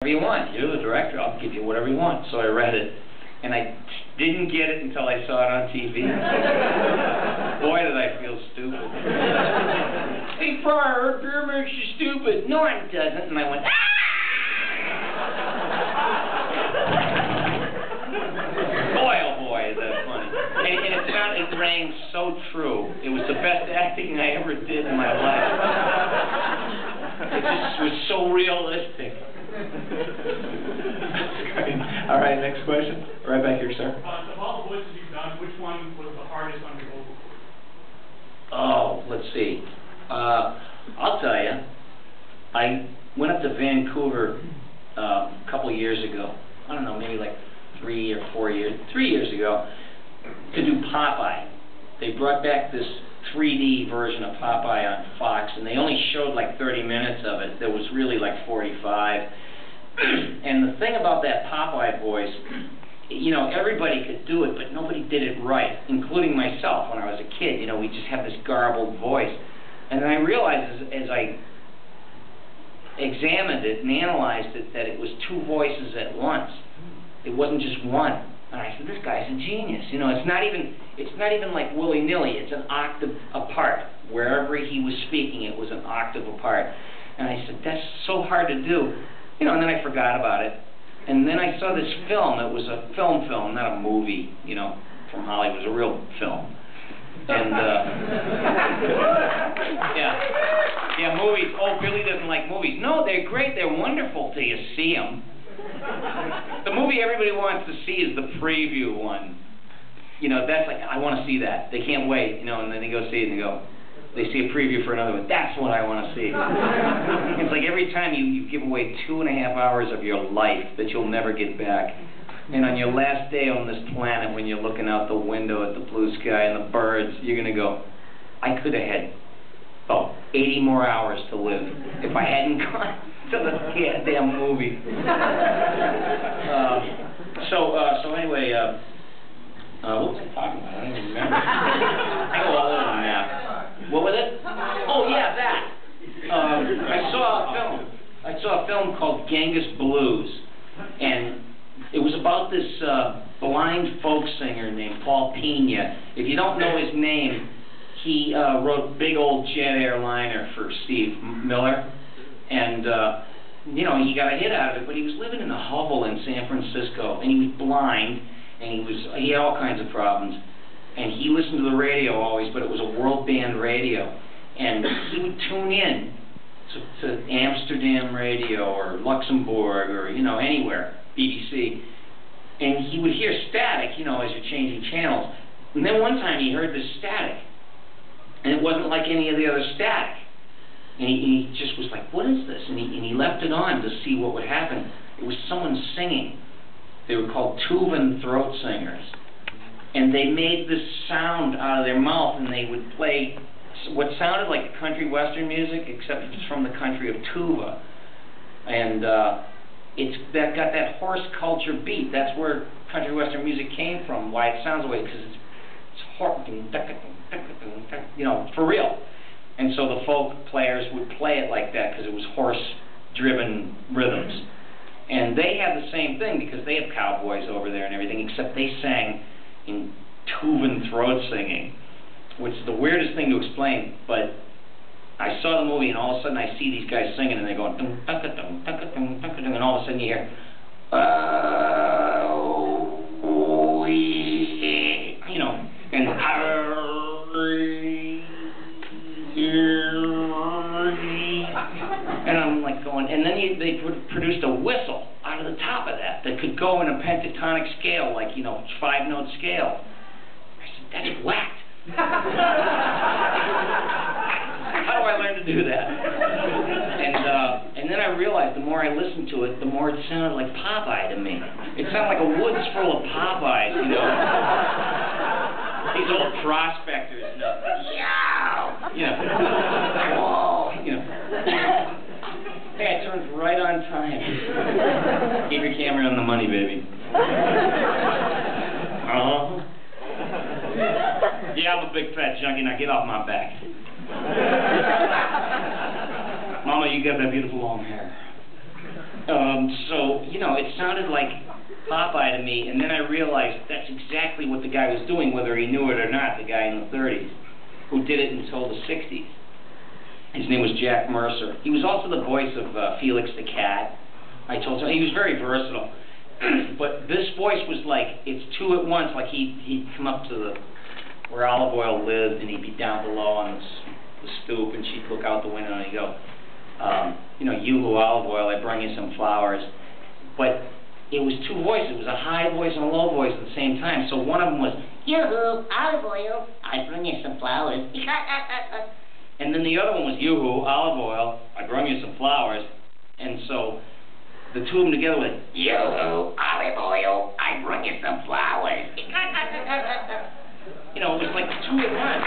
Whatever you want. You're the director. I'll give you whatever you want. So I read it, and I didn't get it until I saw it on TV. Boy, did I feel stupid. Hey, Fryer, beer makes you stupid. No, it doesn't. And I went, ah! Boy, oh boy, is that funny. And it rang so true. It was the best acting I ever did in my life. It just was so realistic. All right, next question. Right back here, sir. Of all the voices you've done, which one was the hardest on your vocal cords? Oh, let's see. I'll tell you. I went up to Vancouver a couple years ago. I don't know, maybe like 3 years ago, to do Popeye. They brought back this 3D version of Popeye on Fox, and they only showed like 30 minutes of it. There was really like 45. And the thing about that Popeye voice, you know, everybody could do it, but nobody did it right, including myself when I was a kid. You know, we just have this garbled voice. And then I realized as I examined it and analyzed it that it was two voices at once. It wasn't just one. And I said, this guy's a genius. You know, it's not even like willy-nilly. It's an octave apart. Wherever he was speaking, it was an octave apart. And I said, that's so hard to do. You know, and then I forgot about it. And then I saw this film. It was a film, not a movie, you know, from Hollywood. It was a real film. And, yeah, movies. Oh, Billy doesn't like movies. No, they're great. They're wonderful till you see them. The movie everybody wants to see is the preview one. You know, that's like, I want to see that. They can't wait, you know, and then they go see it and they see a preview for another one. That's what I want to see. It's like every time you give away 2.5 hours of your life that you'll never get back. And on your last day on this planet, when you're looking out the window at the blue sky and the birds, you're going to go, I could have had, 80 more hours to live if I hadn't gone to the goddamn movie. So anyway, what was I talking about? I don't even remember. I go all over the map. What was it? Oh yeah, that. I saw a film called Genghis Blues, and it was about this blind folk singer named Paul Pena. If you don't know his name, he wrote Big Old Jet Airliner for Steve Miller, and you know, he got a hit out of it, but he was living in a hovel in San Francisco, and he was blind, and he had all kinds of problems, and he listened to the radio always, but it was a world band radio, and he would tune in to Amsterdam radio or Luxembourg or, you know, anywhere, BBC, and he would hear static, you know, as you're changing channels, and then one time he heard this static, and it wasn't like any of the other static. And he just was like, what is this? And he left it on to see what would happen. It was someone singing. They were called tuba throat singers. And they made this sound out of their mouth, and they would play what sounded like country western music, except it was from the country of tuba. And that got that horse culture beat. That's where country western music came from, why it sounds the way, because it's you know, for real. And so the folk players would play it like that because it was horse-driven rhythms. And they had the same thing because they have cowboys over there and everything, except they sang in tuba throat singing, which is the weirdest thing to explain. But I saw the movie, and all of a sudden I see these guys singing, and they're going, and all of a sudden you hear, you know, and I'm like going, and then they produced a whistle out of the top of that could go in a pentatonic scale, like, you know, 5-note scale. I said, that's whacked. How do I learn to do that? And then I realized the more I listened to it, the more it sounded like Popeye to me. It sounded like a woods full of Popeyes, you know. These old prospectors, you know. Yeah, whoa, you know. Hey, I turned right on time. Keep your camera on the money, baby. Yeah, I'm a big fat junkie. Now get off my back. Mama, you got that beautiful long hair. So, you know, it sounded like Popeye to me, and then I realized that's exactly what the guy was doing, whether he knew it or not, the guy in the 30s, who did it until the 60s. His name was Jack Mercer. He was also the voice of Felix the Cat. I told you, he was very versatile. But this voice was like, it's two at once, like he'd come up to where Olive Oil lived, and he'd be down below on the stoop, and she'd look out the window, and he'd go, you know, yoo-hoo, Olive Oil, I bring you some flowers. But it was two voices. It was a high voice and a low voice at the same time. So one of them was, yoo-hoo, Olive Oil, I bring you some flowers. And then the other one was, yoo-hoo, Olive Oil, I bring you some flowers. And so the two of them together went, yoo-hoo, Olive Oil, I bring you some flowers. You know, it was like two at once.